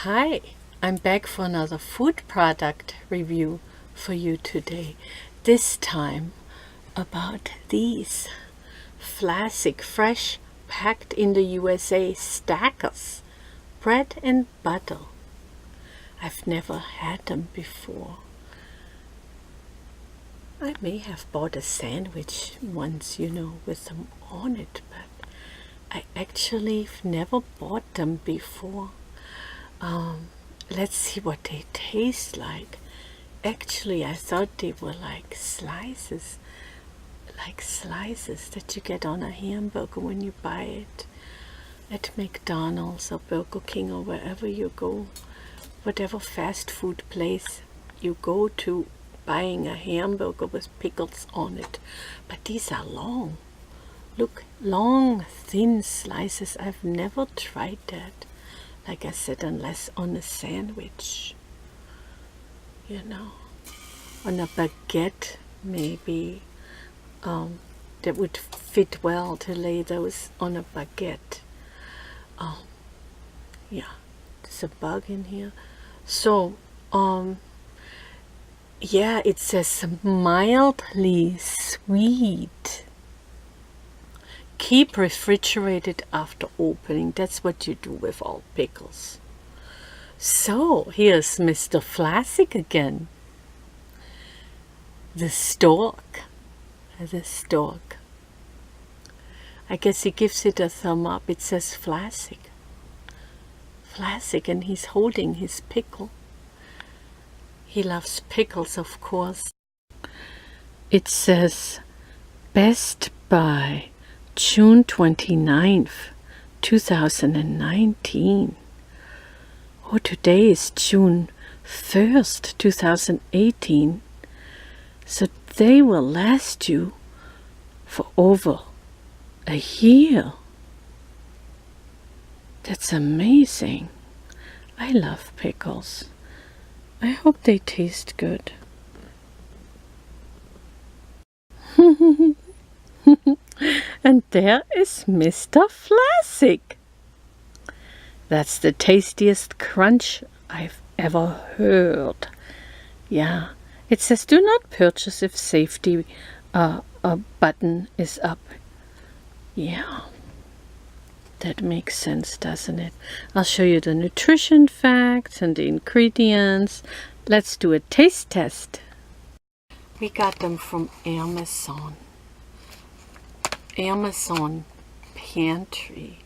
Hi, I'm back for another food product review for you today. This time about these Vlasic fresh packed in the USA stackers, bread and butter. I've never had them before. I may have bought a sandwich once, with them on it, but I actually never bought them before. Let's see what they taste like. Actually, I thought they were like slices that you get on a hamburger when you buy it at McDonald's or Burger King or wherever you go, whatever fast food place you go to, buying a hamburger with pickles on it. But these are long. Look, long, thin slices. I've never tried that. Like I said, unless on a sandwich, on a baguette maybe, that would fit well to lay those on a baguette. Yeah, there's a bug in here. So, yeah, it says mildly sweet. Keep refrigerated after opening. That's what you do with all pickles. So here's Mr. Vlasic again. The stork. I guess he gives it a thumb up. It says Vlasic, and he's holding his pickle. He loves pickles, of course. It says Best By June 29th, 2019. Oh, today is June 1st, 2018. So they will last you for over a year. That's amazing. I love pickles. I hope they taste good. And there is Mr. Vlasic. That's the tastiest crunch I've ever heard. Yeah, it says do not purchase if safety button is up. Yeah, that makes sense, doesn't it? I'll show you the nutrition facts and the ingredients. Let's do a taste test. We got them from Amazon pantry,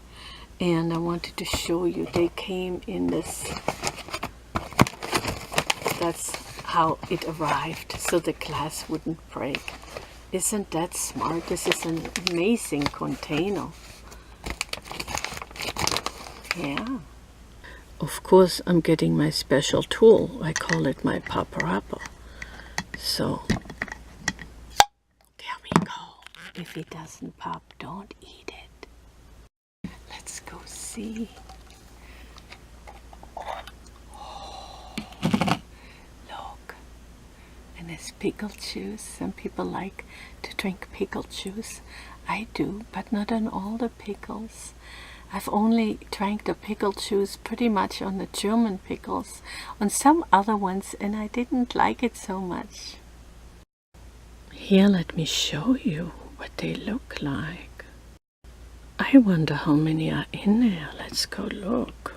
and I wanted to show you they came in this. That's how it arrived, so the glass wouldn't break. Isn't that smart? This is an amazing container. Yeah, of course I'm getting my special tool. I call it my pop wrapper. So there we go. If it doesn't pop, don't eat it. Let's go see. Oh, look. And it's pickle juice. Some people like to drink pickle juice. I do, but not on all the pickles. I've only drank the pickle juice pretty much on the German pickles, on some other ones, and I didn't like it so much. Here, let me show you what they look like. I wonder how many are in there. Let's go look.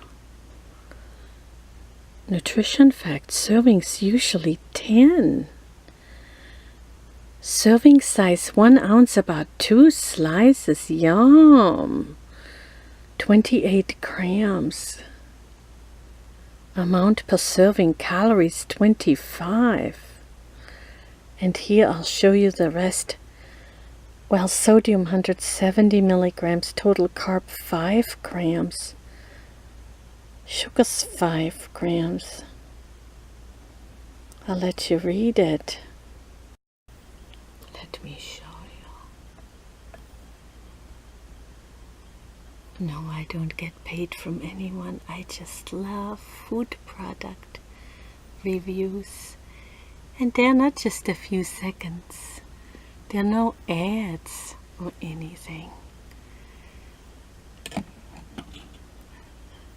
Nutrition facts: servings usually 10. Serving size 1 ounce, about 2 slices. Yum! 28 grams. Amount per serving, calories 25. And here I'll show you the rest. Well, sodium 170 milligrams, total carb 5 grams, sugars 5 grams. I'll let you read it. Let me show you. No, I don't get paid from anyone. I just love food product reviews. And they're not just a few seconds. There are no ads or anything.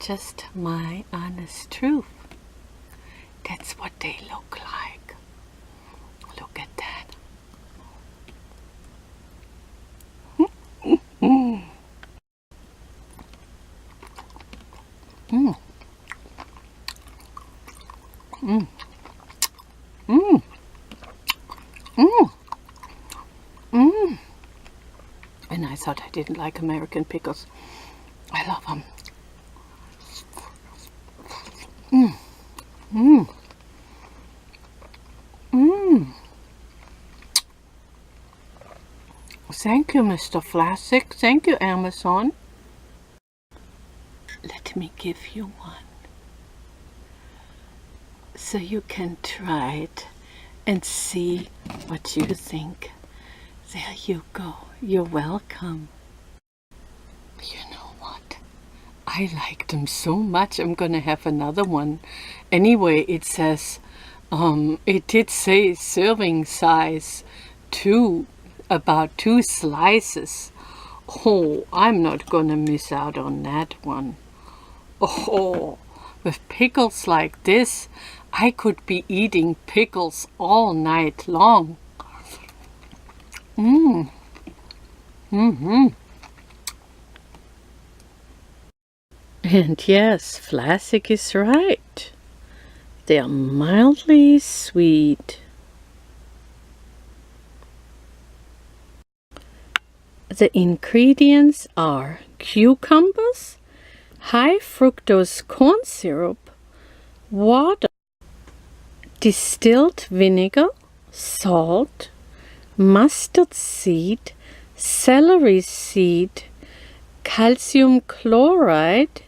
just my honest truth. That's what they look like. Look at that. Mm. Mm. Mm. Mm. Mm. Mm. And I thought I didn't like American pickles. I love them. Mm. Mm. Mm. Thank you, Mr. Vlasic. Thank you, Amazon. Let me give you one, so you can try it and see what you think. There you go. You're welcome. You know what? I like them so much. I'm gonna have another one. Anyway, it says, it did say serving size 2, about 2 slices. Oh, I'm not gonna miss out on that one. Oh, with pickles like this, I could be eating pickles all night long. Mmm. Mm-hmm. And yes, Vlasic is right. They are mildly sweet. The ingredients are cucumbers, high fructose corn syrup, water, distilled vinegar, salt, mustard seed, celery seed, calcium chloride,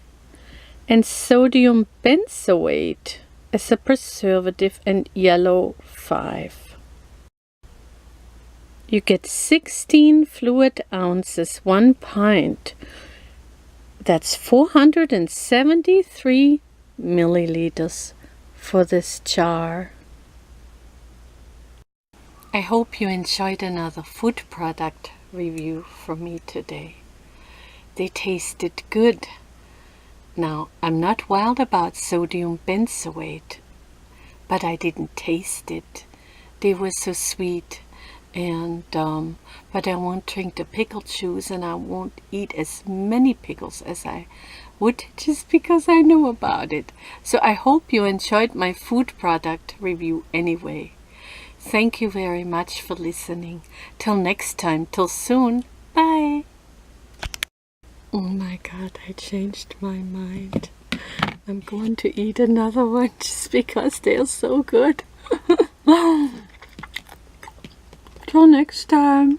and sodium benzoate as a preservative, and yellow 5. You get 16 fluid ounces, 1 pint. That's 473 milliliters for this jar. I hope you enjoyed another food product review from me today. They tasted good. Now, I'm not wild about sodium benzoate, but I didn't taste it. They were so sweet. And but I won't drink the pickle juice, and I won't eat as many pickles as I would, just because I know about it. So I hope you enjoyed my food product review anyway. Thank you very much for listening. Till next time, till soon. Bye. Oh my God, I changed my mind. I'm going to eat another one just because they're so good. Till next time.